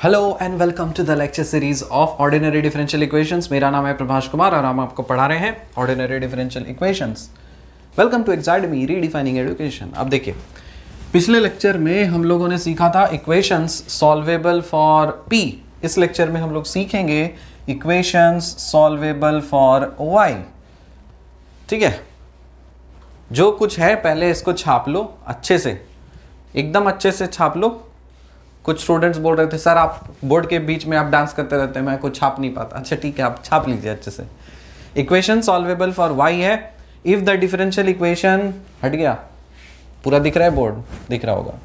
Hello and welcome to the lecture series of ordinary differential equations. मेरा नाम है प्रभाष कुमार और हम आपको पढ़ा रहे हैं ordinary differential equations. Welcome to एग्जाडमी रीडिफाइनिंग एजुकेशन। अब देखिए, पिछले लेक्चर में हम लोगों ने सीखा था इक्वेशंस सॉल्वेबल फॉर पी। इस लेक्चर में हम लोग सीखेंगे इक्वेशंस सॉल्वेबल फॉर वाई। ठीक है, जो कुछ है पहले इसको छाप लो अच्छे से, एकदम अच्छे से छाप लो। कुछ स्टूडेंट्स बोल रहे थे सर आप बोर्ड के बीच में आप डांस करते रहते हैं, मैं कुछ छाप नहीं पाता। अच्छा ठीक है, आप छाप लीजिए अच्छे से। इक्वेशन सॉल्वेबल फॉर वाई है इफ द डिफरेंशियल इक्वेशन, हट गया पूरा दिख रहा है, बोर्ड दिख रहा होगा।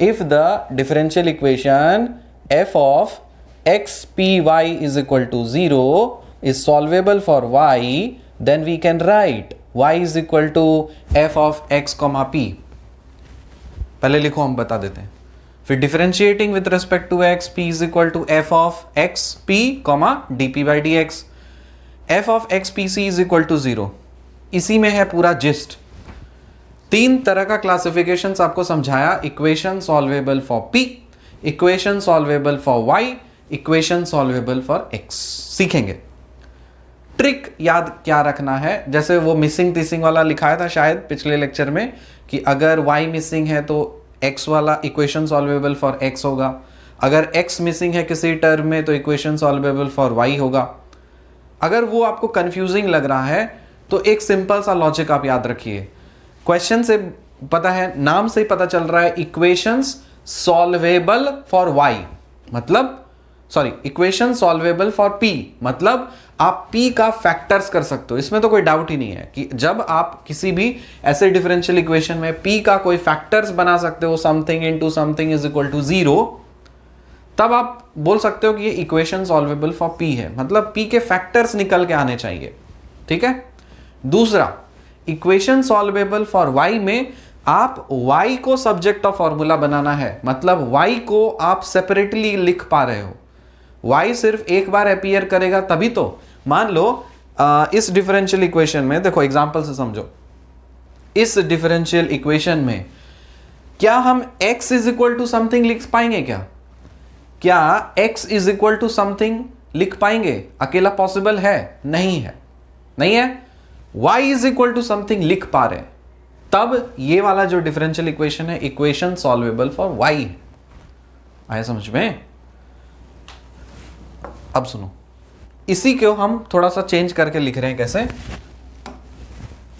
If the differential equation f of x p y is equal to 0 is solvable for y, then we can write y is equal to f of x comma p. पहले लिखो, हम बता देते हैं। फिर differentiating with respect to x, p is equal to f of x p comma d P by D x. F of x p c is equal to 0। इसी में है पूरा जिस्ट। तीन तरह का क्लासिफिकेशन आपको समझाया, equation solvable for p, equation solvable for y, equation solvable for x. सीखेंगे ट्रिक याद क्या रखना है, जैसे वो मिसिंग टिसिंग वाला लिखाया था शायद पिछले लेक्चर में कि अगर y मिसिंग है तो x वाला इक्वेशन सॉल्वेबल फॉर x होगा, अगर x मिसिंग है किसी टर्म में तो इक्वेशन सॉल्वेबल फॉर y होगा। अगर वो आपको कंफ्यूजिंग लग रहा है तो एक सिंपल सा लॉजिक आप याद रखिए। क्वेश्चन से पता है, नाम से ही पता चल रहा है, इक्वेशंस सॉल्वेबल फॉर y मतलब इक्वेशन सॉल्वेबल फॉर p मतलब आप p का फैक्टर्स कर सकते हो। इसमें तो कोई डाउट ही नहीं है कि जब आप किसी भी ऐसे डिफरेंशियल इक्वेशन में p का कोई फैक्टर्स बना सकते हो, something into something is equal to 0, तब आप बोल सकते हो कि ये इक्वेशन सॉल्वेबल फॉर p है, मतलब p के फैक्टर्स निकल के आने चाहिए। ठीक है। दूसरा, इक्वेशन सॉल्वेबल फॉर y में आप y को सब्जेक्ट ऑफ फॉर्मूला बनाना है, मतलब y को आप सेपरेटली लिख पा रहे हो। y सिर्फ एक बार अपीयर करेगा तभी तो। मान लो इस डिफरेंशियल इक्वेशन में, देखो एग्जांपल से समझो, इस डिफरेंशियल इक्वेशन में क्या हम x is equal to something लिख पाएंगे? क्या x is equal to something लिख पाएंगे? अकेला पॉसिबल है? नहीं है। y is equal to something लिख पा रहे हैं, तब ये वाला जो डिफरेंशियल इक्वेशन है इक्वेशन सॉल्वेबल फॉर y है। आया समझ में? अब सुनो, इसी को हम थोड़ा सा चेंज करके लिख रहे हैं। कैसे?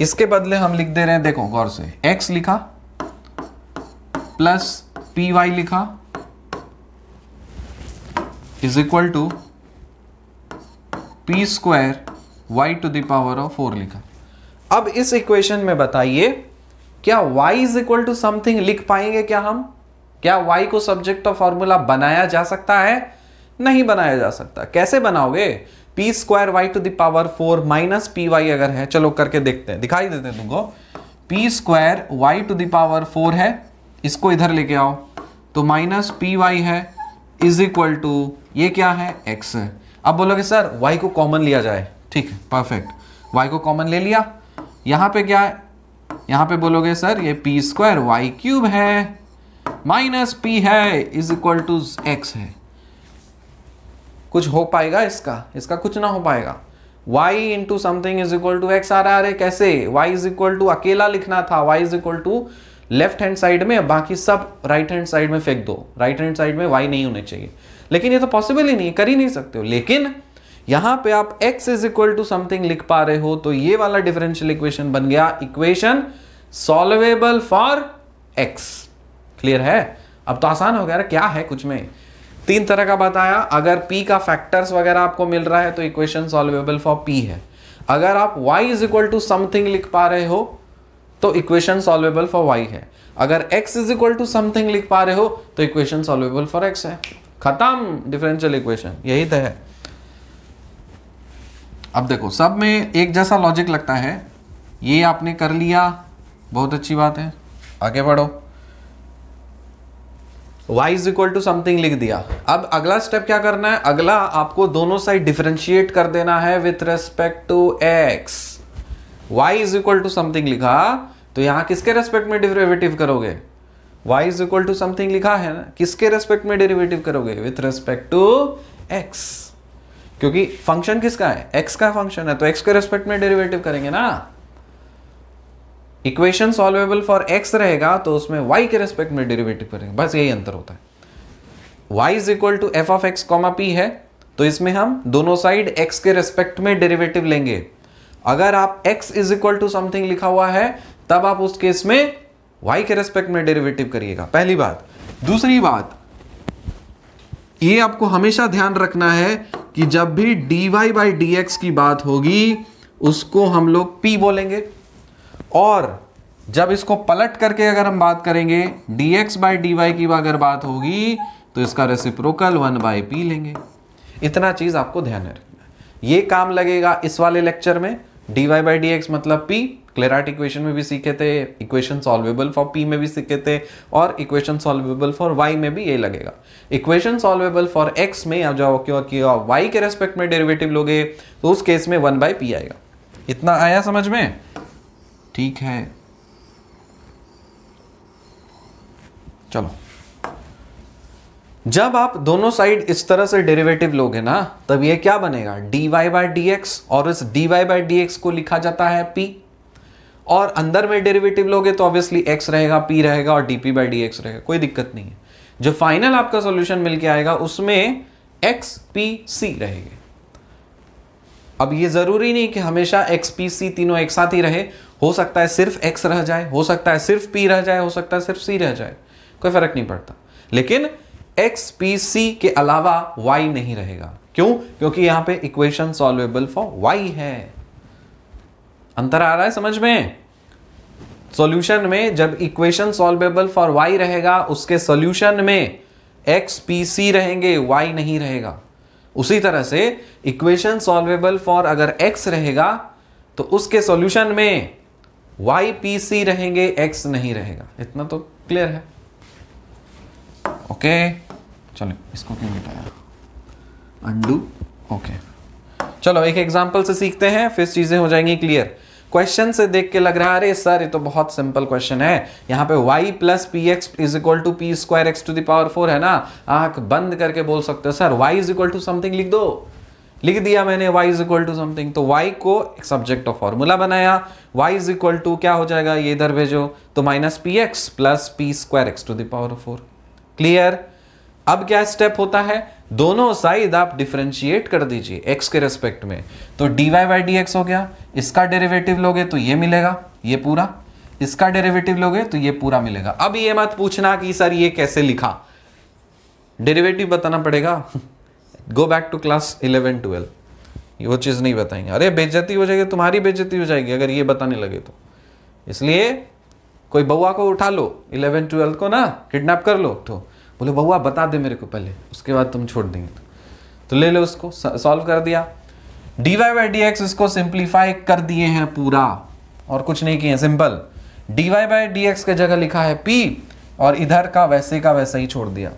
इसके बदले हम लिख दे रहे हैं, देखो गौर से, x लिखा प्लस पी वाई लिखा is equal to P square y to the power of 4 लिखा। अब इस इक्वेशन में बताइए, क्या y is equal to something लिख पाएंगे? क्या y को सब्जेक्ट ऑफ फॉर्मूला बनाया जा सकता है? नहीं बनाया जा सकता। कैसे बनाओगे? P square y to the power 4 minus p y अगर है, चलो करके देखते हैं, दिखाई देते हैं तुमको। P square y to the power 4 है, इसको इधर लेके आओ तो माइनस पी वाई है इज इक्वल टू, ये क्या है? x है। अब बोलोगे सर y को कॉमन लिया जाए, ठीक है, परफेक्ट, y को कॉमन ले लिया। यहां पे क्या है? यहां पे बोलोगे सर ये पी स्क्वायर वाई क्यूब है माइनस पी है इज इक्वल टू x है। कुछ हो पाएगा इसका कुछ ना हो पाएगा। y into something is equal to x आ रहा है, कैसे? y इज इक्वल टू अकेला लिखना था, y is equal to left hand side में, बाकी सब राइट हैंड साइड में फेंक दो। राइट हैंड साइड में y नहीं होने चाहिए, लेकिन ये तो पॉसिबल ही नहीं, कर ही नहीं सकते हो। लेकिन यहां पे आप x is equal to something लिख पा रहे हो, तो ये वाला डिफरेंशियल इक्वेशन बन गया equation solvable for x। Clear है? अब तो आसान हो गया। क्या है कुछ में, तीन तरह का बताया। अगर p का फैक्टर्स वगैरह आपको मिल रहा है तो इक्वेशन सॉल्वेबल फॉर p है। अगर आप y is equal to something लिख पा रहे हो तो इक्वेशन सॉल्वेबल फॉर y है। अगर x is equal to something लिख पा रहे हो तो इक्वेशन सॉल्वेबल फॉर x है। खत्म डिफरेंशियल इक्वेशन, यही तो है। अब देखो, सब में एक जैसा लॉजिक लगता है, ये आपने कर लिया, बहुत अच्छी बात है, आगे बढ़ो। y is equal to something लिख दिया। अब अगला स्टेप क्या करना है? अगला आपको दोनों साइड डिफरेंशिएट कर देना है with respect to x। y is equal to something लिखा तो यहां किसके रेस्पेक्ट में डेरिवेटिव करोगे? y is equal to something लिखा है ना, किसके रेस्पेक्ट में डेरिवेटिव करोगे? विथ रेस्पेक्ट टू x, क्योंकि फंक्शन किसका है? x का फंक्शन है, तो x के रेस्पेक्ट में डेरिवेटिव करेंगे ना। इक्वेशन सॉल्वेबल फॉर x रहेगा तो उसमें y के रेस्पेक्ट में डेरिवेटिव करेंगे, बस यही अंतर होता है। y is equal to f of x comma p है, तो इसमें हम दोनों साइड x के रेस्पेक्ट में डेरिवेटिव लेंगे। अगर आप x is equal to something लिखा हुआ है तब आप उस केस में y के रेस्पेक्ट में डेरिवेटिव करिएगा, पहली बात। दूसरी बात, ये आपको हमेशा ध्यान रखना है कि जब भी dy बाई dx की बात होगी उसको हम लोग p बोलेंगे, और जब इसको पलट करके अगर हम बात करेंगे dx बाई dy की अगर बात होगी तो इसका रेसिप्रोकल 1 बाई p लेंगे। इतना चीज आपको ध्यान रखना है। ये काम लगेगा इस वाले लेक्चर में। dy बाई dx मतलब p, क्लेराट इक्वेशन में भी सीखे थे, इक्वेशन सॉल्वेबल फॉर p में भी सीखे थे, और इक्वेशन सॉल्वेबल फॉर y में भी ये लगेगा। इक्वेशन सॉल्वेबल फॉर x में आप जाओ क्योंकि y के रेस्पेक्ट में डेरिवेटिव लोगे तो उस केस में 1 बाई p आएगा। इतना आया समझ में? ठीक है, चलो। जब आप दोनों साइड इस तरह से डेरिवेटिव लोगे ना तब ये क्या बनेगा? dy बाई dx, और इस dy बाई dx को लिखा जाता है p, और अंदर में डेरिवेटिव लोगे तो ऑब्वियसली x रहेगा, p रहेगा और dp बाई dx रहेगा, कोई दिक्कत नहीं है। जो फाइनल आपका सॉल्यूशन मिलके आएगा उसमें x p c रहेंगे। अब ये जरूरी नहीं कि हमेशा x p c तीनों एक साथ ही रहे, हो सकता है सिर्फ x रह जाए, हो सकता है सिर्फ p रह जाए, हो सकता है सिर्फ c रह जाए, कोई फर्क नहीं पड़ता। लेकिन x p c के अलावा y नहीं रहेगा। क्यों? क्योंकि यहां पे इक्वेशन सॉल्वेबल फॉर y है। अंतर आ रहा है समझ में? सॉल्यूशन में जब इक्वेशन सॉल्वेबल फॉर y रहेगा उसके सॉल्यूशन में x p c रहेंगे, y नहीं रहेगा। उसी तरह से इक्वेशन सॉल्वेबल फॉर अगर x रहेगा तो उसके सॉल्यूशन में y p c रहेंगे, x नहीं रहेगा। इतना तो क्लियर है? ओके, चलो इसको क्यों मिटाया? अंडू। ओके, चलो एक एग्जांपल से सीखते हैं, फिर चीजें हो जाएंगी क्लियर। क्वेश्चन से देख के लग रहा है अरे सर ये तो बहुत सिंपल क्वेश्चन है, यहाँ पे y plus P X is equal to P square X to the power 4 है ना। आंख बंद करके बोल सकते हो sir y is equal to something लिख दो। लिख दिया मैंने y is equal to something, तो y को सब्जेक्ट ऑफ फॉर्मूला बनाया। y इज इक्वल टू क्या हो जाएगा, ये इधर भेजो तो minus P X plus P square X to the power 4। Clear? अब क्या स्टेप होता है? दोनों साइड आप डिफरेंशिएट कर दीजिए x के रेस्पेक्ट में, तो dy बाई dx हो गया। इसका डेरिवेटिव लोगे तो ये मिलेगा, ये पूरा। इसका डेरिवेटिव लोगे तो ये पूरा मिलेगा। अब ये मत पूछना कि सर ये कैसे लिखा, डेरिवेटिव बताना पड़ेगा। गो बैक टू क्लास 11-12, वो चीज नहीं बताएंगे। अरे बेइज्जती हो जाएगी, तुम्हारी बेइज्जती हो जाएगी अगर ये बताने लगे तो। इसलिए कोई बउआ को उठा लो 11-12 को ना, किडनैप कर लो, तो बोले बउआ बता दे मेरे को पहले, उसके बाद तुम छोड़ देंगे। तो ले लो, उसको सॉल्व कर दिया। dy बाई dx इसको सिंप्लीफाई कर दिए हैं पूरा, और कुछ नहीं किए, सिंपल। dy बाई dx के जगह लिखा है p, और इधर का वैसा ही छोड़ दिया।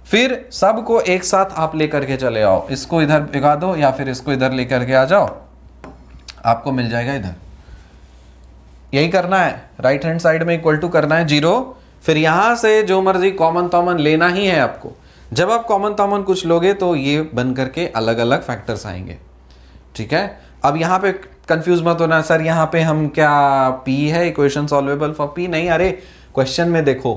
फिर सबको एक साथ आप लेकर के चले आओ, इसको इधर लगा दो या फिर इसको इधर लेकर के आ जाओ, आपको मिल जाएगा इधर। यही करना है, राइट हैंड साइड में इक्वल टू करना है 0। फिर यहां से जो मर्जी कॉमन लेना ही है आपको। जब आप कॉमन कुछ लोगे तो ये बन करके अलग अलग फैक्टर्स आएंगे। ठीक है, अब यहाँ पे कंफ्यूज मत होना सर यहाँ पे हम क्या p है इक्वेशन सॉल्वेबल फॉर p, नहीं। अरे क्वेश्चन में देखो,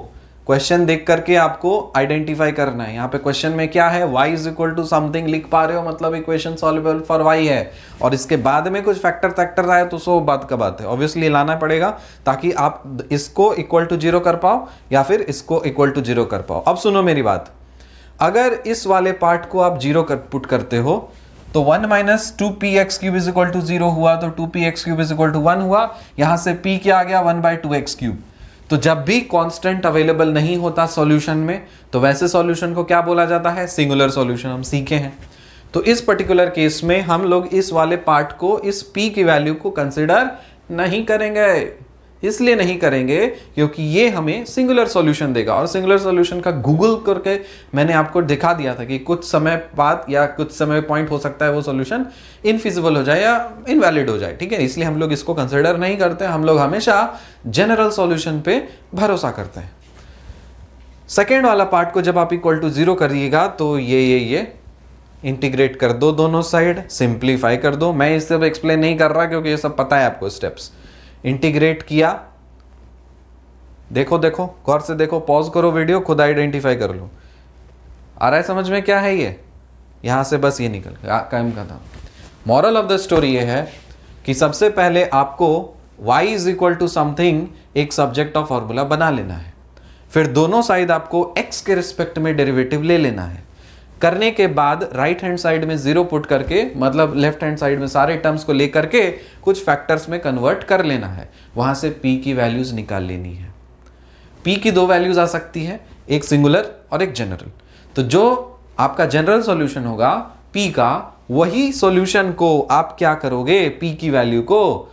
क्वेश्चन देख करके आपको आइडेंटिफाई करना है। यहाँ पे क्वेश्चन में क्या है, y is equal to something लिख पा रहे हो, मतलब इक्वेशन सॉल्वेबल फॉर y है, और इसके बाद में कुछ फैक्टर आए तो सो बात का बात है, ऑब्वियसली लाना पड़ेगा ताकि आप इसको इक्वल टू 0 कर पाओ या फिर इसको इक्वल टू 0 कर पाओ। अब सुनो मेरी बात, अगर इस वाले पार्ट को आप 0 पुट करते हो तो 1 minus 2px³ is equal to 0 हुआ, तो 2px³ इज इक्वल टू 1 हुआ। यहां से p क्या आ गया, 1/2x³। तो जब भी कांस्टेंट अवेलेबल नहीं होता सॉल्यूशन में तो वैसे सॉल्यूशन को क्या बोला जाता है, सिंगुलर सॉल्यूशन, हम सीखे हैं। तो इस पर्टिकुलर केस में हम लोग इस वाले पार्ट को, इस p की वैल्यू को कंसिडर नहीं करेंगे। इसलिए नहीं करेंगे क्योंकि ये हमें सिंगुलर सॉल्यूशन देगा, और सिंगुलर सॉल्यूशन का गूगल करके मैंने आपको दिखा दिया था कि कुछ समय बाद या कुछ समय पॉइंट हो सकता है वो सॉल्यूशन इनफिजिबल हो जाए या इनवैलिड हो जाए। ठीक है, इसलिए हम लोग इसको कंसिडर नहीं करते, हम लोग हमेशा जनरल सॉल्यूशन पे भरोसा करते हैं। सेकेंड वाला पार्ट को जब आप इक्वल टू 0 करिएगा तो ये इंटीग्रेट कर दो, दोनों साइड सिंप्लीफाई कर दो। मैं इस सब एक्सप्लेन नहीं कर रहा क्योंकि ये सब पता है आपको स्टेप्स। इंटीग्रेट किया, देखो देखो गौर से देखो, पॉज करो वीडियो, खुद आइडेंटिफाई कर लो। आ रहा है समझ में क्या है ये? यहां से बस ये निकल काम का था। मॉरल ऑफ द स्टोरी ये है कि सबसे पहले आपको y is equal to something एक सब्जेक्ट ऑफ फॉर्मूला बना लेना है, फिर दोनों साइड आपको x के रिस्पेक्ट में डेरिवेटिव ले लेना है। करने के बाद राइट हैंड साइड में 0 पुट करके, मतलब लेफ्ट हैंड साइड में सारे टर्म्स को लेकर के कुछ फैक्टर्स में कन्वर्ट कर लेना है, वहां से p की वैल्यूज निकाल लेनी है। p की दो वैल्यूज आ सकती है, एक सिंगुलर और एक जनरल। तो जो आपका जनरल सॉल्यूशन होगा p का, वही सॉल्यूशन को आप क्या करोगे, p की वैल्यू को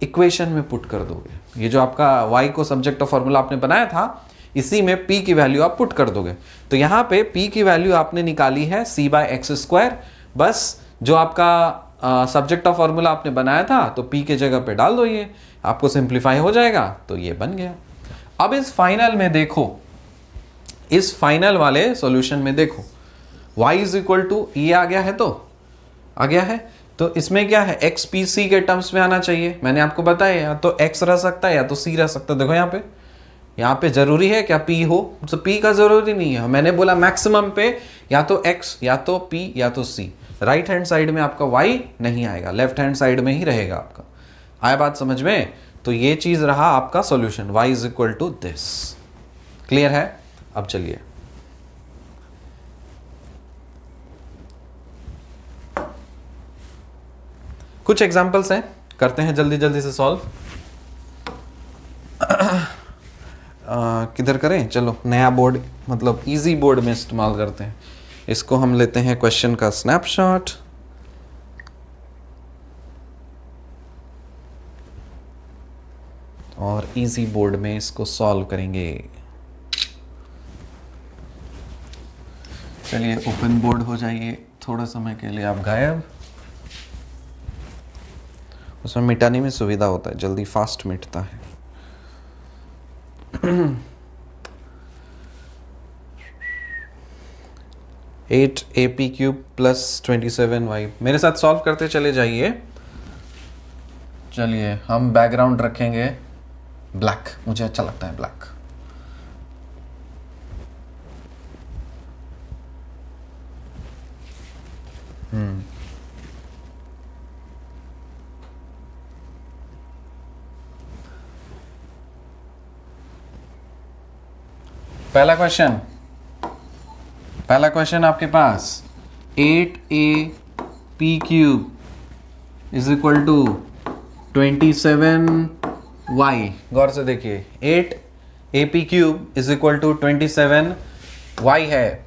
इक्वेशन में पुट कर दोगे। ये जो आपका y को सब्जेक्ट ऑफ फॉर्मूला आपने बनाया था, इसी में p की वैल्यू आप पुट कर दोगे। तो यहां पे p की वैल्यू आपने निकाली है c/x²। बस जो आपका सब्जेक्ट ऑफ फॉर्मूला आपने बनाया था, तो p के जगह पे डाल दो, ये आपको सिंप्लीफाई हो जाएगा, तो ये बन गया। अब इस फाइनल में देखो, इस फाइनल वाले सॉल्यूशन में देखो, y इज इक्वल टू ये आ गया है, तो आ गया है, तो इसमें क्या है, x p c के टर्म्स में आना चाहिए। मैंने आपको बताया या तो x रह सकता है या तो c रह सकता है। देखो यहाँ पे जरूरी है क्या p हो, तो p का जरूरी नहीं है। मैंने बोला मैक्सिमम पे या तो x या तो p या तो c। राइट हैंड साइड में आपका y नहीं आएगा, लेफ्ट हैंड साइड में ही रहेगा आपका। आया बात समझ में? तो ये चीज रहा आपका solution, y is equal to this. Clear है? अब चलिए कुछ एग्जांपल्स हैं, करते हैं जल्दी जल्दी से सॉल्व। किधर करें? चलो नया बोर्ड, मतलब इजी बोर्ड में इस्तेमाल करते हैं इसको। हम लेते हैं क्वेश्चन का स्नैपशॉट, और इजी बोर्ड में इसको सॉल्व करेंगे। चलिए ओपन बोर्ड हो जाइए, थोड़ा समय के लिए आप गायब। उसमें मिटाने में सुविधा होता है, जल्दी फास्ट मिटता है। 8ap³ + 27y। मेरे साथ सॉल्व करते चले जाइए। चलिए हम बैकग्राउंड रखेंगे ब्लैक, मुझे अच्छा लगता है ब्लैक। पहला क्वेश्चन आपके पास 8ap³ is equal to 27y। गौर से देखिए, 8ap³ is equal to 27y है।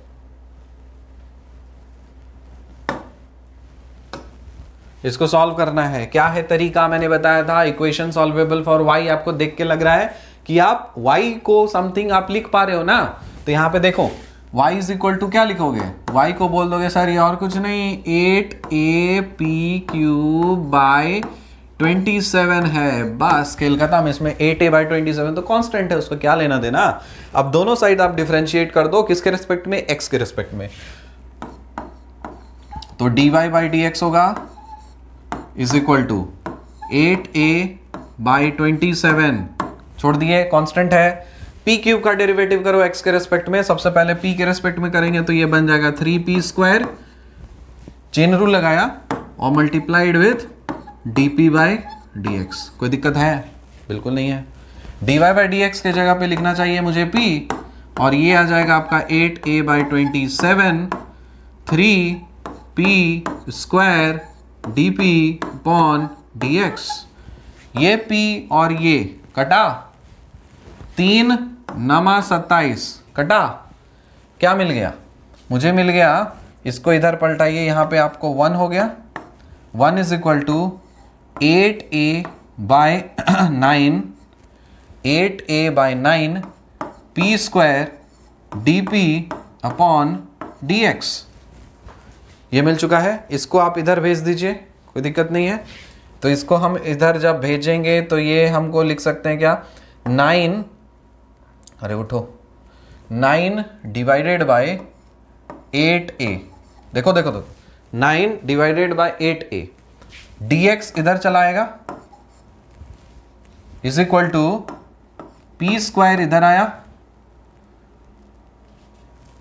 इसको सॉल्व करना है। क्या है तरीका? मैंने बताया था, इक्वेशन सॉल्वेबल फॉर y। आपको देख के लग रहा है कि आप y को समथिंग आप लिख पा रहे हो ना, तो यहां पे देखो y इज इक्वल टू क्या लिखोगे, y को बोल दोगे सर ये और कुछ नहीं, 8ap³/27 है, बस खेल खत्म। इसमें 8a/27 तो कांस्टेंट है, उसको क्या लेना देना। अब दोनों साइड आप डिफरेंशिएट कर दो, किसके रिस्पेक्ट में, x के रिस्पेक्ट में। तो dy/dx होगा इज इक्वल टू 8a/27, छोड़ दिए, कांस्टेंट है। p³ का डेरिवेटिव करो x के रेस्पेक्ट में। सबसे पहले p के रेस्पेक्ट में करेंगे तो ये बन जाएगा 3p², चेन रूल लगाया और मल्टीप्लाइड विथ dp/dx। कोई दिक्कत है? बिल्कुल नहीं है। dy/dx के जगह पे लिखना चाहिए मुझे p, और ये आ जाएगा आपका 8a/27 3p² dp/dx। ये p और ये कटा, 3×9=27 कटा। क्या मिल गया? मुझे मिल गया, इसको इधर पलटाइए, यहां पे आपको 1 हो गया। 1 is equal to 8a/9 p² dp/dx। ये मिल चुका है। इसको आप इधर भेज दीजिए, कोई दिक्कत नहीं है। तो इसको हम इधर जब भेजेंगे तो ये हमको लिख सकते हैं क्या, 9, अरे उठो, 9 डिवाइडेड बाय 8a, देखो देखो देखो 9 डिवाइडेड बाय 8a, dx इधर चलाएगा is equal to P square, इधर आया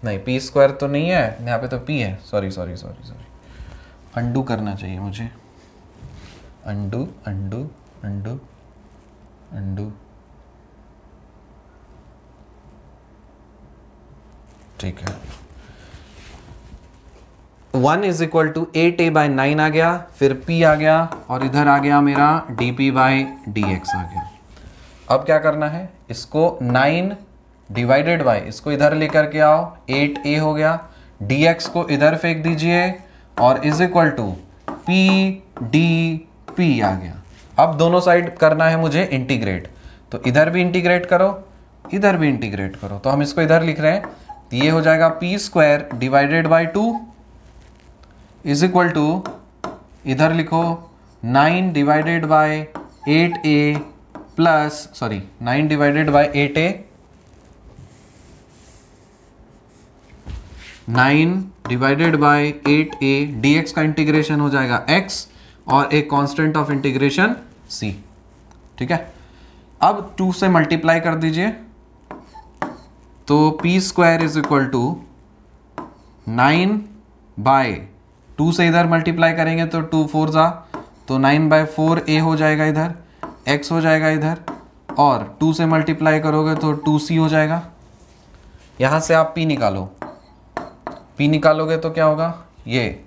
नहीं, पी स्क्वायर तो नहीं है यहाँ पे, तो पी है, sorry sorry sorry sorry, undo करना चाहिए मुझे, अंडू अंडू अंडू अंडू, ठीक है। 1 is equal to 8a by 9 आ गया, फिर p आ गया और इधर आ गया मेरा dp बाई dx आ गया। अब क्या करना है, इसको 9 डिवाइडेड बाई, इसको इधर लेकर के आओ, 8a हो गया, dx को इधर फेंक दीजिए और is equal to p dp आ गया। अब दोनों साइड करना है मुझे इंटीग्रेट, तो इधर भी इंटीग्रेट करो, इधर भी इंटीग्रेट करो, तो हम इसको इधर लिख रहे हैं, तो ये हो जाएगा P square divided by 2 is equal to, इधर लिखो 9 divided by 8a plus, sorry 9 divided by 8a, 9 divided by 8a, dx का इंटीग्रेशन हो जाएगा x और एक कांस्टेंट ऑफ इंटीग्रेशन c, ठीक है। अब 2 से मल्टीप्लाई कर दीजिए, तो P square is equal to 9 by 2 से इधर मल्टीप्लाई करेंगे तो 2 4 जा, तो 9 बाय 4a हो जाएगा, इधर x हो जाएगा इधर, और 2 से मल्टीप्लाई करोगे तो 2c हो जाएगा। यहां से आप p निकालो, p निकालोगे तो क्या होगा, ये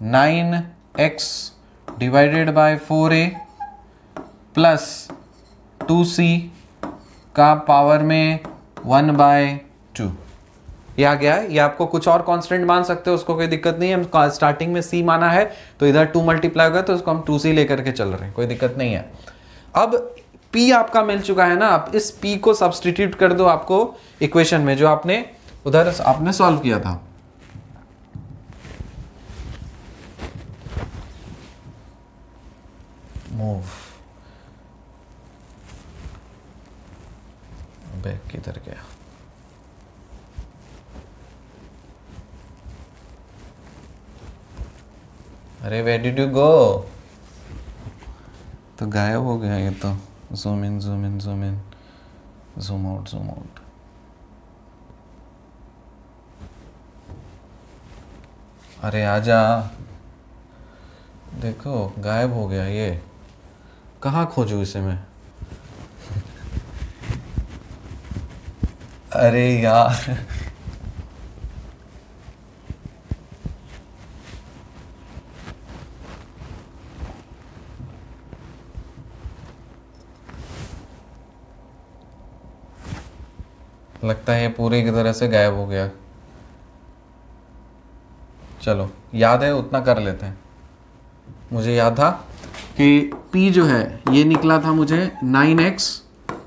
9x divided by 4a plus 2c का पावर में 1/2, ये आ गया है। ये आपको कुछ और कांस्टेंट मान सकते हो, उसको कोई दिक्कत नहीं है, हम स्टार्टिंग में c माना है तो इधर 2 मल्टीप्लाई होगा तो उसको हम 2c लेकर के चल रहे हैं, कोई दिक्कत नहीं है। अब p आपका मिल चुका है ना, आप इस p को सब्स्टिट्यूट कर दो आपको इक्वेशन में, जो आपने उधर आपने सॉल्व किया था। मूव बैक किधर गया, अरे वेयर डिड यू गो, तो गायब हो गया ये तो। Zoom in zoom in zoom in, zoom out zoom out, अरे आजा, देखो गायब हो गया ये, कहाँ खोजूं इसे मैं, अरे यार लगता है पूरी की तरह से गायब हो गया। चलो याद है उतना कर लेते हैं। मुझे याद था कि P जो है ये निकला था मुझे 9x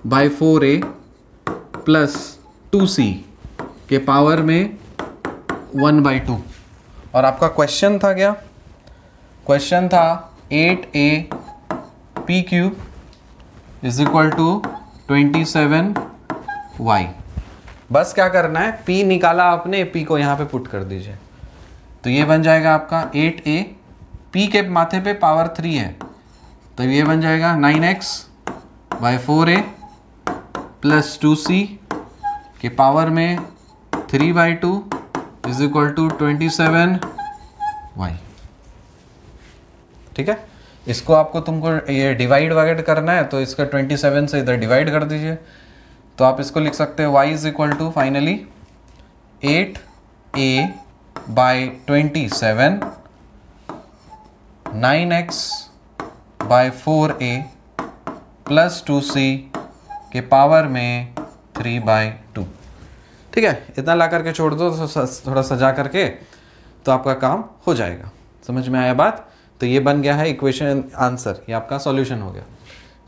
by 4a plus 2c के पावर में 1/2, और आपका क्वेश्चन था क्या, क्वेश्चन था 8a p cube is equal to 27y। बस क्या करना है, p निकाला आपने, p को यहाँ पे पुट कर दीजिए, तो ये बन जाएगा आपका 8a, p के माथे पे पावर 3 है, तो ये बन जाएगा 9x by 4a plus 2c के पावर में 3/2 इज इक्वल टू 27y। ठीक है, इसको आपको तुमको ये डिवाइड वगैरह करना है, तो इसका 27 से इधर डिवाइड कर दीजिए, तो आप इसको लिख सकते हैं y is equal to finally 8a by 27 9x by 4a plus 2c के पावर में 3/2। ठीक है, इतना ला करके छोड़ दो, थोड़ा सजा करके, तो आपका काम हो जाएगा। समझ में आया बात? तो ये बन गया है इक्वेशन आंसर, ये आपका सॉल्यूशन हो गया।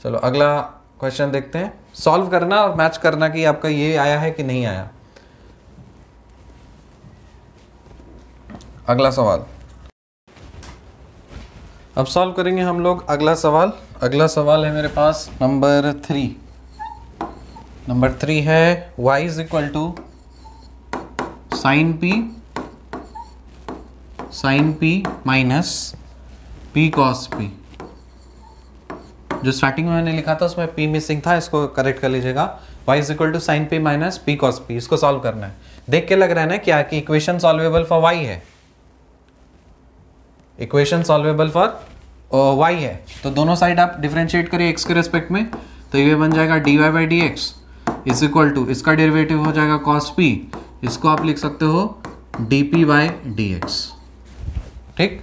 चलो अगला क्वेश्चन देखते हैं, सॉल्व करना और मैच करना कि आपका ये आया है कि नहीं आया। अगला सवाल, अब सॉल्व करेंगे हम लोग अगला सवाल। अगला सवाल है मेरे पास नंबर 3। नंबर 3 है y is equal to sine P minus P cos P. जो स्टार्टिंग में मैंने लिखा था उसमें p मिसिंग था, इसको करेक्ट कर लीजिएगा। y is equal to sine P minus P cos P. इसको सॉल्व करना है। देख के लग रहा है ना क्या कि इक्वेशन सॉल्वेबल फॉर y है, इक्वेशन सॉल्वेबल फॉर y है। तो दोनों साइड आप डिफरेंशिएट करिए x के रेस्पेक्ट में, तो ये बन जाएगा dy by D X is equal to, इसका डेरिवेटिव हो जाएगा cos p, इसको आप लिख सकते हो dp बाई डी एक्स। ठीक,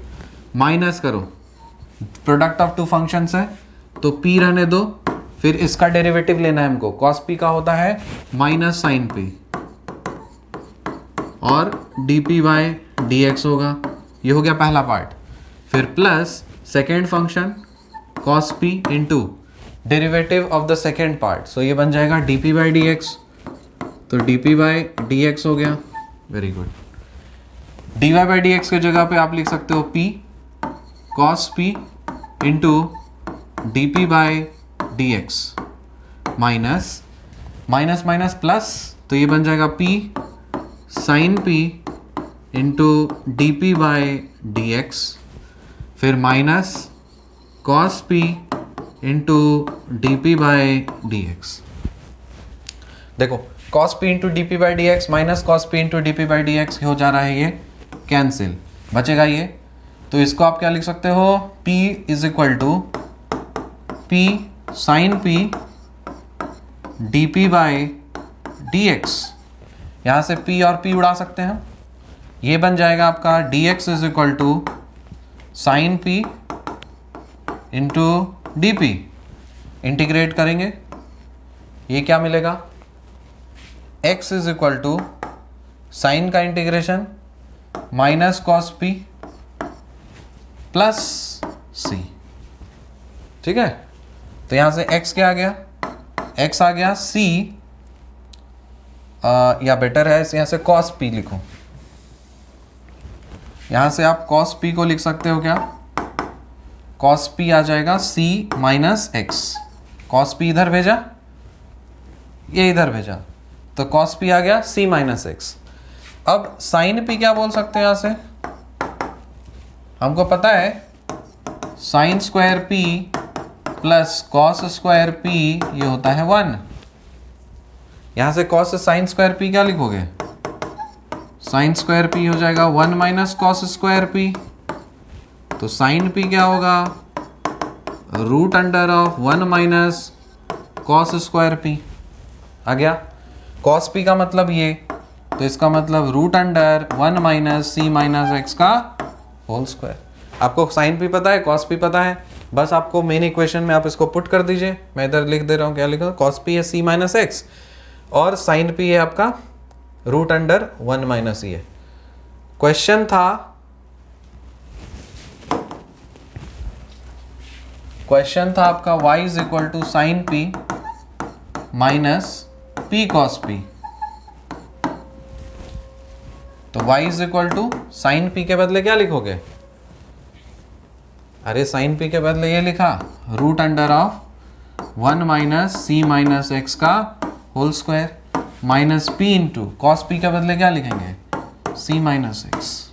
माइनस करो, प्रोडक्ट ऑफ टू फंक्शंस है तो p रहने दो, फिर इसका डेरिवेटिव लेना है हमको। cos p का होता है माइनस साइन p और dp बाई डी एक्स होगा। ये हो गया पहला पार्ट। फिर plus second function cos p into derivative of the second part, so ये बन जाएगा dp बाई डी एक्स। तो dp बाई डी एक्स हो गया, very good. dy by D x की जगह पे आप लिख सकते हो p cos p into dp by D x minus minus minus plus, तो ये बन जाएगा p sine p into dp by D x, फिर minus cos p into dp by D x. देखो cos p into dp by D x minus cos p into dp by D x हो जा रहा है, ये cancel, बचेगा ये। तो इसको आप क्या लिख सकते हो, p is equal to p sine p dp by D X. यहाँ से p और p उड़ा सकते हैं, ये बन जाएगा आपका dx is equal to sine p into dp। Integrate करेंगे, ये क्या मिलेगा, x is equal to sine का integration minus cos p plus c। ठीक है, तो यहां से x क्या आ गया, x आ गया c, या बेटर है यहां से cos p लिखो। यहां से आप cos p को लिख सकते हो क्या, cos p आ जाएगा c minus x। cos p इधर भेजा, ये इधर भेजा, तो cos p आ गया c माइनस x। अब sin p क्या बोल सकते हैं, यहां से हमको पता है sine square p plus cos square p ये होता है 1। यहां से cos साइन स्क्वायर p क्या लिखोगे, साइन स्क्वायर p हो जाएगा 1 माइनस कॉस स्क्वायर p। तो साइन p क्या होगा, root under of 1 minus cos square p आ गया। कॉस p का मतलब ये, तो इसका मतलब रूट अंडर 1 माइनस सी माइनस एक्स का होल स्क्वायर। आपको साइन p पता है, कॉस p पता है, बस आपको मेन इक्वेशन में आप इसको पुट कर दीजिए। मैं इधर लिख दे रहा हूँ, क्या लिखा, कॉस p है c माइनस एक्स और साइन p है आपका रूट अंडर 1 माइनस ई है। क्वेश्चन था आपका y is equal to sine p minus p cos p। तो y is equal to sine p के बदले क्या लिखोगे, अरे साइन p के बदले ये लिखा root under of 1 minus C minus x का whole square minus p into cos p के बदले क्या लिखेंगे, c minus x.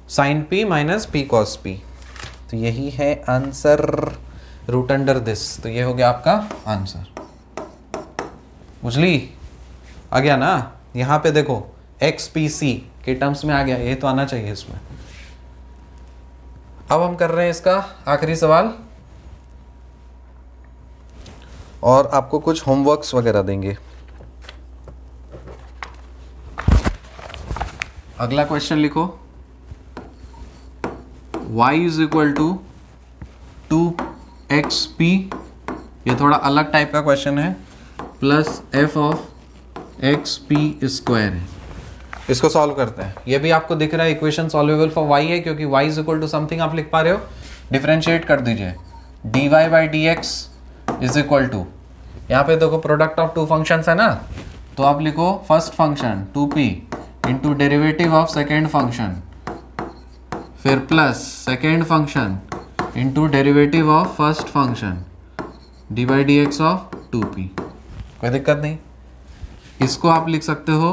Sine p minus p cos p, तो यही है आंसर, रूट अंडर दिस। तो ये हो गया आपका आंसर, बुझली, आ गया ना। यहां पे देखो XPC के टर्म्स में आ गया, ये तो आना चाहिए इसमें। अब हम कर रहे हैं इसका आखिरी सवाल और आपको कुछ होमवर्क्स वगैरह देंगे। अगला क्वेश्चन लिखो, y is equal to 2xp, ये थोड़ा अलग टाइप का क्वेश्चन है, plus f of xp square है। इसको सॉल्व करते हैं। ये भी आपको दिख रहा है इक्वेशन सॉल्वेबल फॉर y है, क्योंकि y is equal to something आप लिख पा रहे हो। डिफरेंशिएट कर दीजिए, dy by D X is equal to, यहाँ पे देखो प्रोडक्ट ऑफ टू फंक्शंस है ना, तो आप लिखो first function 2p into derivative of second function, फिर plus second function into derivative of first function d by D x of 2p। कोई दिक्कत नहीं। इसको आप लिख सकते हो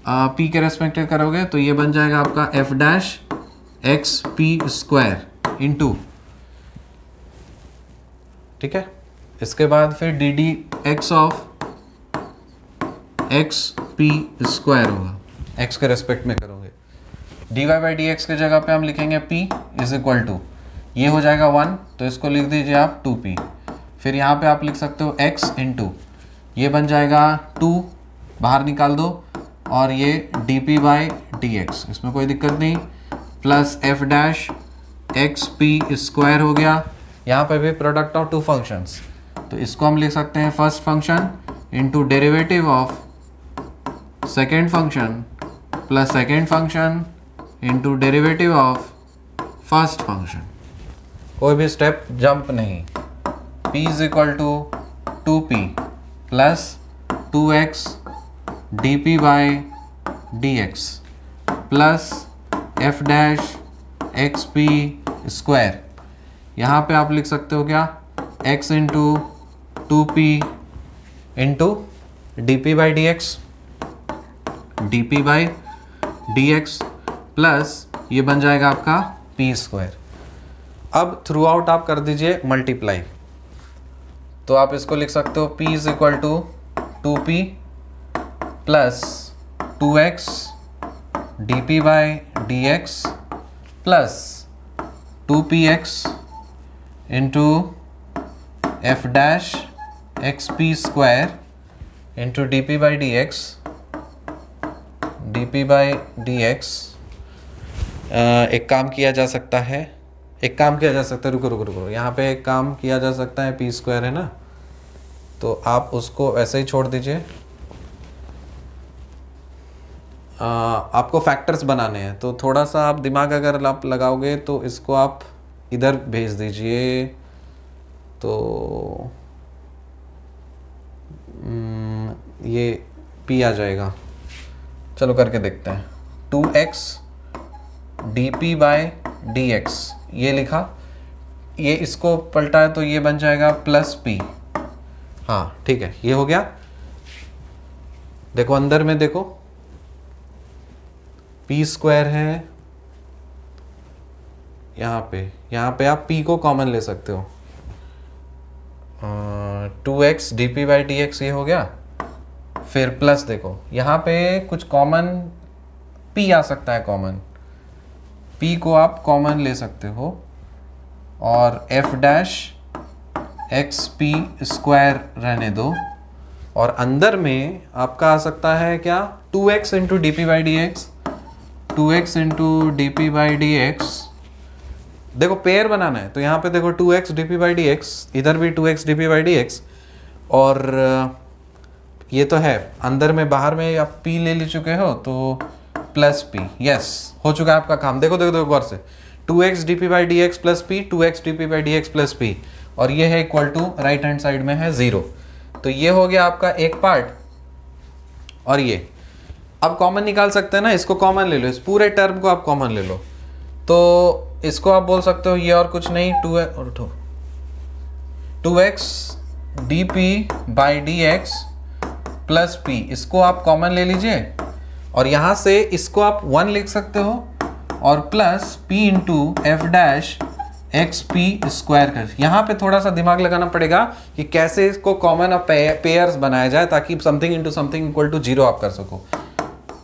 पी के रेस्पेक्ट में करोगे तो ये बन जाएगा आपका F dash X P square into, ठीक है। इसके बाद फिर D D x of x P square होगा, एक्स के रेस्पेक्ट में करोगे। D Y by D x की जगह पे हम लिखेंगे p इज इक्वल टू, ये हो जाएगा 1 तो इसको लिख दीजिए आप 2p। फिर यहाँ पे आप लिख सकते हो x इंटू, ये बन जाएगा 2, बाहर निकाल दो, और ये D P by D x, इसमें कोई दिक्कत नहीं, plus F dash X P square हो गया। यहाँ पे भी प्रोडक्ट ऑफ टू फंक्शंस, तो इसको हम लिख सकते हैं first function into derivative of second function plus second function into derivative of first function. कोई भी स्टेप जंप नहीं। p is equal to 2p plus 2x D P by D X plus F dash X P square. यहाँ पे आप लिख सकते हो क्या, x into 2p into D P by D X, D P by D X plus ये बन जाएगा आपका पी स्क्वायर। अब थ्रू आउट आप कर दीजिए मल्टीप्लाई, तो आप इसको लिख सकते हो p is equal to 2p plus 2x D P by D X plus 2px into F dash X P square into D P by D X, D P by D X. एक काम किया जा सकता है, रुको, यहाँ पे एक काम किया जा सकता है, पी स्क्वायर है ना, तो आप उसको ऐसे ही छोड़ दीजिए। आपको फैक्टर्स बनाने हैं तो थोड़ा सा आप दिमाग अगर आप लगाओगे तो इसको आप इधर भेज दीजिए, तो ये p आ जाएगा। चलो करके देखते हैं। 2x D P by D x, ये लिखा, ये इसको पलटा है तो ये बन जाएगा प्लस p। हाँ ठीक है, ये हो गया। देखो अंदर में देखो, p स्क्वायर है यहाँ पे आप p को कॉमन ले सकते हो। 2x D P by D x ये हो गया, फिर प्लस देखो यहाँ पे कुछ कॉमन p आ सकता है, कॉमन p को आप कॉमन ले सकते हो, और f dash X P square रहने दो, और अंदर में आपका आ सकता है क्या, 2x into D P by D x, 2x into D P by D x. देखो पेयर बनाना है तो यहाँ पे देखो 2x D P by D x, इधर भी 2x D P by D x, और ये तो है अंदर में, बाहर में आप p ले चुके हो तो प्लस p। यस, हो चुका है आपका काम। देखो गौर से, 2x D P by D X plus p, 2x D P by D X plus p, और ये है equal to right hand side में है 0। तो ये हो गया आपका एक पार्ट, और ये अब कॉमन निकाल सकते हैं ना, इसको कॉमन ले लो, इस पूरे टर्म को आप कॉमन ले लो, तो इसको आप बोल सकते हो ये और कुछ नहीं, 2x D P by D X plus p, इसको आप कॉमन ले लीजिए, और यहाँ से इसको आप 1 लिख सकते हो, और plus p into F dash X P square कर। यहाँ पे थोड़ा सा दिमाग लगाना पड़ेगा कि कैसे इसको कॉमन और पेयर्स बनाया जाए ताकि something into something equal to 0 आप कर सको।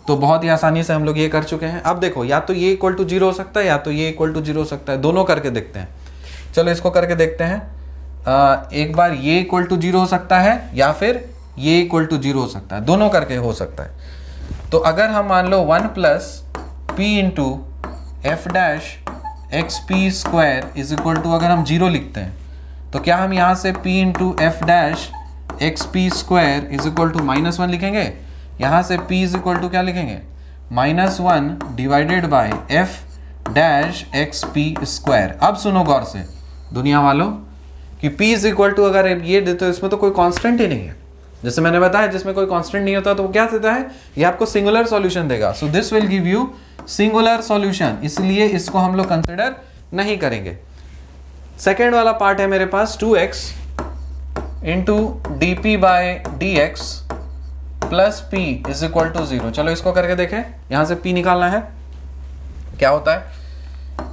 तो बहुत ही आसानी से हम लोग ये कर चुके हैं। अब देखो, या तो ये इक्वल टू 0 हो सकता है, या तो ये इक्वल टू 0 हो सकता है, दोनों करके देखते हैं। चलो इसको करके देखते हैं। एक बार ये इक्वल टू 0 हो सकता है, या फिर ये इक्वल टू 0 हो सकता है, दोनों करके हो सकता है। तो अगर हम मान लो 1 plus p into F dash X P square is equal to, अगर हम 0 लिखते हैं तो क्या हम यहाँ से p into F dash X P square is equal to -1 लिखेंगे? यहाँ से p इज इक्वल टू क्या लिखेंगे? -1 divided by F dash X P square. अब सुनो गौर से दुनिया वालों कि p इज इक्वल टू, अगर ये देते हो इसमें तो कोई कांस्टेंट ही नहीं है। जैसे मैंने बताया जिसमें कोई कांस्टेंट नहीं होता तो वो क्या देता है, ये आपको सिंगुलर सॉल्यूशन देगा। So this will give you singular solution, इसलिए इसको हम लोग कंसिडर नहीं करेंगे। सेकेंड वाला पार्ट है मेरे पास 2x into D P by D X plus P is equal to 0। चलो इसको करके देखें, यहां से p निकालना है, क्या होता है,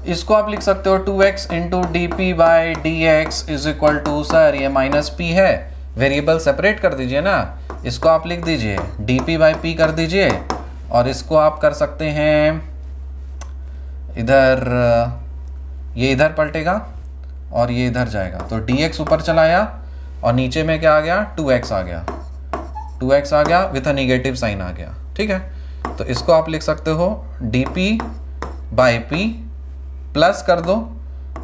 इसको आप लिख सकते हो 2x into D P by D X is equal to, sir ये माइनस p है, वेरिएबल सेपरेट कर दीजिए ना, इसको आप लिख दीजिए डी पी बाई पी कर दीजिए, और इसको आप कर सकते हैं इधर, ये इधर पलटेगा और ये इधर जाएगा, तो dx ऊपर चला आया और नीचे में क्या आ गया, 2x आ गया, 2x आ गया विथ अ नेगेटिव साइन आ गया, ठीक है। तो इसको आप लिख सकते हो dp बाई पी प्लस कर दो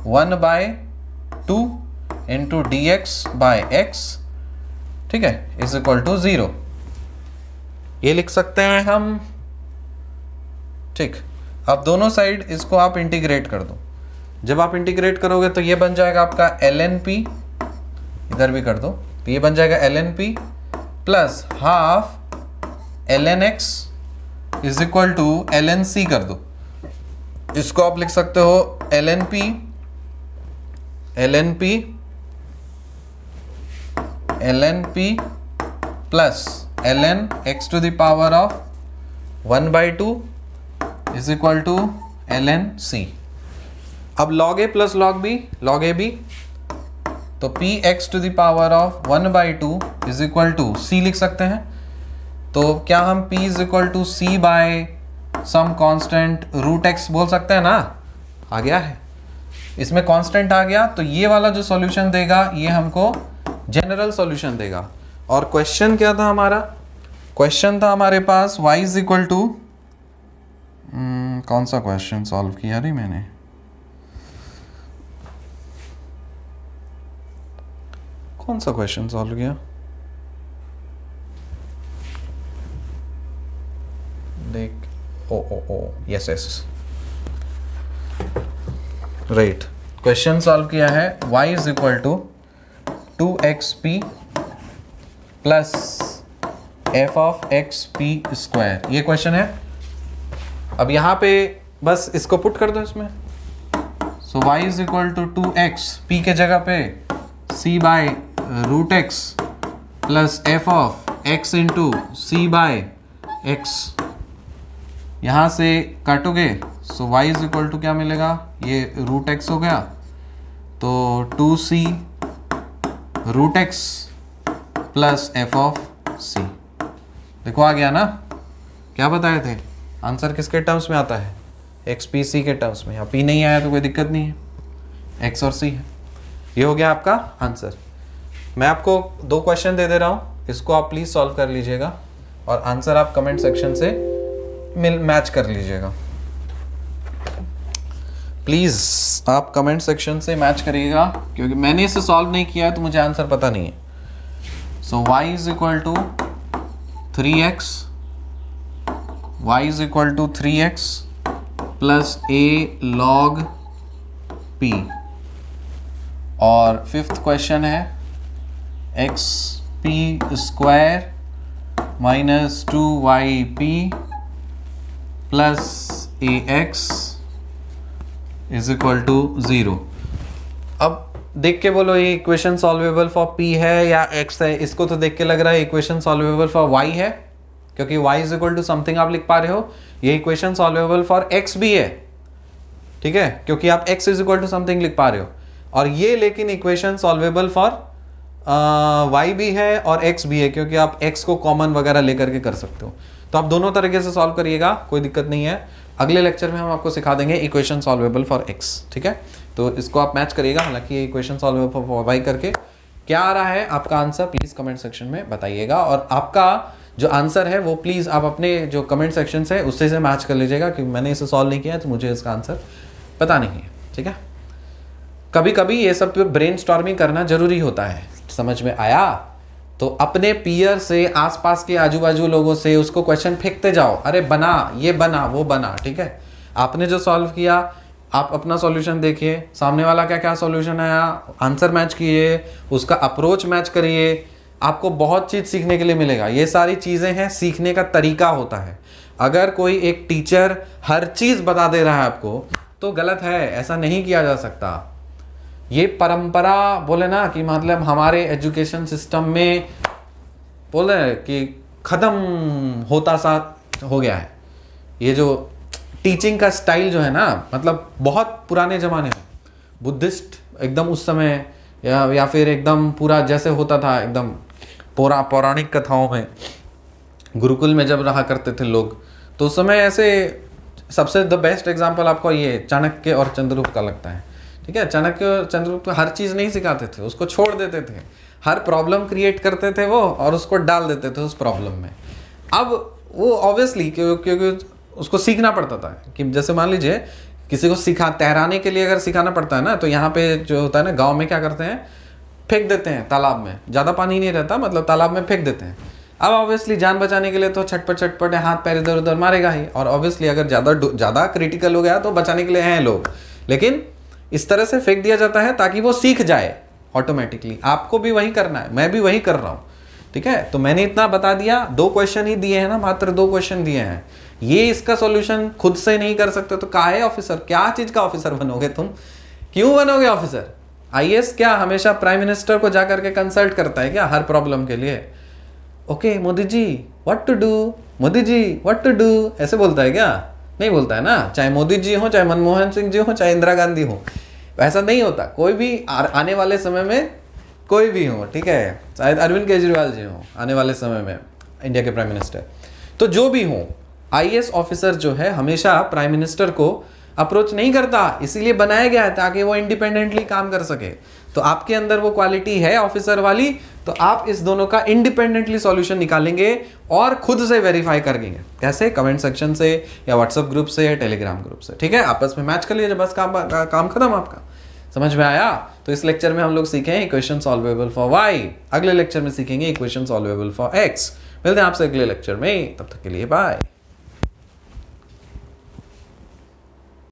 1/2 into D x by x, ठीक है, इज इक्वल टू 0। ये लिख सकते हैं हम, ठीक। अब दोनों साइड इसको आप इंटीग्रेट कर दो, जब आप इंटीग्रेट करोगे तो ये बन जाएगा आपका ln p, इधर भी कर दो, तो ये बन जाएगा ln p plus half ln x is equal to ln c कर दो। इसको आप लिख सकते हो ln p plus ln x to the power of 1/2 is equal to ln c। अब log a plus log b, तो px to the power of 1/2 is equal to c लिख सकते हैं। तो क्या हम p is equal to c by some constant root x बोल सकते हैं ना, आ गया है, इसमें कांस्टेंट आ गया, तो ये वाला जो सॉल्यूशन देगा ये हमको जनरल सॉल्यूशन देगा। और क्वेश्चन क्या था हमारा, क्वेश्चन था हमारे पास y इज इक्वल टू, कौन सा क्वेश्चन सॉल्व किया रे मैंने, कौन सा क्वेश्चन सॉल्व किया, देख, oh yes right, question solve किया है y is equal to 2xp plus f of xp square, ये क्वेश्चन है। अब यहाँ पे बस इसको पुट कर दो इसमें, so y is equal to 2x, p के जगह पे c by root x plus f of x into c by x, यहाँ से काटोगे, so y is equal to क्या मिलेगा, ये रूट x हो गया, तो 2c root x plus f of c, देखो आ गया ना, क्या बताए थे, आंसर किसके टर्म्स में आता है, xpc के टर्म्स में। यहाँ p नहीं आया तो कोई दिक्कत नहीं है, x और c है, ये हो गया आपका आंसर। मैं आपको 2 क्वेश्चन दे रहा हूँ, इसको आप प्लीज सॉल्व कर लीजिएगा और आंसर आप कमेंट सेक्शन से मैच कर लीजिएगा, प्लीज आप कमेंट सेक्शन से मैच करिएगा, क्योंकि मैंने इसे सॉल्व नहीं किया है तो मुझे आंसर पता नहीं है। So y is equal to 3x, y is equal to 3x plus a log p, और 5th क्वेश्चन है xp square minus 2yp plus ax is equal to 0। अब देख के बोलो ये इक्वेशन सॉल्वेबल फॉर p है या x है, इसको तो देख के लग रहा है इक्वेशन सॉल्वेबल फॉर y है, क्योंकि y is equal to something आप लिख पा रहे हो, ये इक्वेशन सॉल्वेबल फॉर x भी है, ठीक है, क्योंकि आप x is equal to something लिख पा रहे हो, और ये लेकिन इक्वेशन सॉल्वेबल फॉर y भी है और x भी है, क्योंकि आप x को कॉमन वगैरह लेकर के कर सकते हो। तो आप दोनों तरीके से सॉल्व करिएगा, कोई दिक्कत नहीं है। अगले लेक्चर में हम आपको सिखा देंगे इक्वेशन सॉल्वेबल फॉर x, ठीक है, तो इसको आप मैच करिएगा। हालांकि ये इक्वेशन सॉल्वेबल फॉर y करके क्या आ रहा है आपका आंसर, प्लीज कमेंट सेक्शन में बताइएगा, और आपका जो आंसर है वो प्लीज आप अपने जो कमेंट सेक्शन से उससे से मैच कर लीजिएगा, क्योंकि मैंने इसे सॉल्व नहीं किया है तो मुझे इसका आंसर पता नहीं है, ठीक है। कभी कभी ये सब ब्रेनस्टॉर्मिंग करना जरूरी होता है, समझ में आया, तो अपने पीयर से, आसपास के आजू बाजू लोगों से उसको क्वेश्चन फेंकते जाओ, अरे बना, ये बना, वो बना, ठीक है। आपने जो सॉल्व किया आप अपना सॉल्यूशन देखिए, सामने वाला क्या क्या सॉल्यूशन आया, आंसर मैच किए, उसका अप्रोच मैच करिए, आपको बहुत चीज़ सीखने के लिए मिलेगा। ये सारी चीज़ें हैं, सीखने का तरीका होता है। अगर कोई एक टीचर हर चीज़ बता दे रहा है आपको तो गलत है, ऐसा नहीं किया जा सकता। ये परंपरा बोले ना कि मतलब हमारे एजुकेशन सिस्टम में बोले कि खत्म होता सा हो गया है। ये जो टीचिंग का स्टाइल जो है ना, मतलब बहुत पुराने जमाने में बुद्धिस्ट एकदम उस समय या फिर एकदम पूरा जैसे होता था एकदम पूरा पौराणिक कथाओं में, गुरुकुल में जब रहा करते थे लोग, तो उस समय ऐसे सबसे द बेस्ट एग्जांपल आपको ये चाणक्य और चंद्रगुप्त का लगता है। ठीक है, चाणक्य और चंद्रगुप्त हर चीज़ नहीं सिखाते थे, उसको छोड़ देते थे, हर प्रॉब्लम क्रिएट करते थे वो और उसको डाल देते थे उस प्रॉब्लम में। अब वो ऑब्वियसली क्योंकि उसको सीखना पड़ता था कि जैसे मान लीजिए किसी को तैराने के लिए अगर सिखाना पड़ता है ना, तो यहाँ पे जो होता है ना गाँव में क्या करते हैं, फेंक देते हैं तालाब में, ज़्यादा पानी नहीं रहता, मतलब तालाब में फेंक देते हैं। अब ऑब्वियसली जान बचाने के लिए तो छटपट हाथ पैर इधर उधर मारेगा ही, और ऑब्वियसली अगर ज़्यादा क्रिटिकल हो गया तो बचाने के लिए हैं लोग, लेकिन इस तरह से फेंक दिया जाता है ताकि वो सीख जाए ऑटोमेटिकली। आपको भी वही करना है, मैं भी वही कर रहा हूँ। ठीक है, तो मैंने इतना बता दिया, 2 क्वेश्चन ही दिए हैं ना, मात्र 2 क्वेश्चन दिए हैं। ये इसका सॉल्यूशन खुद से नहीं कर सकते तो काहे ऑफिसर, क्या चीज का ऑफिसर बनोगे तुम, क्यों बनोगे ऑफिसर? आईएएस क्या हमेशा प्राइम मिनिस्टर को जाकर के कंसल्ट करता है क्या हर प्रॉब्लम के लिए? Okay Modi ji what to do, Modi ji what to do, ऐसे बोलता है क्या? नहीं बोलता है ना, चाहे मोदी जी हो, चाहे मनमोहन सिंह जी हो, चाहे इंदिरा गांधी हो, ऐसा नहीं होता। कोई भी आने वाले समय में कोई भी हो, ठीक है, शायद अरविंद केजरीवाल जी हो आने वाले समय में इंडिया के प्राइम मिनिस्टर, तो जो भी हो, आईएएस ऑफिसर जो है हमेशा प्राइम मिनिस्टर को अप्रोच नहीं करता, इसीलिए बनाया गया है ताकि वो इंडिपेंडेंटली काम कर सके। तो आपके अंदर वो क्वालिटी है ऑफिसर वाली, तो आप इस दोनों का इंडिपेंडेंटली सॉल्यूशन निकालेंगे और खुद से वेरीफाई करेंगे। कैसे? कमेंट सेक्शन से या व्हाट्सएप ग्रुप से या टेलीग्राम ग्रुप से। ठीक है, आपस में मैच कर लीजिए, बस काम खत्म आपका। समझ में आया? तो इस लेक्चर में हम लोग सीखें इक्वेशन सॉल्वेबल फॉर वाई, अगले लेक्चर में सीखेंगे इक्वेशन सॉल्वेबल फॉर एक्स। मिलते हैं आपसे अगले लेक्चर में, तब तक के लिए बाय।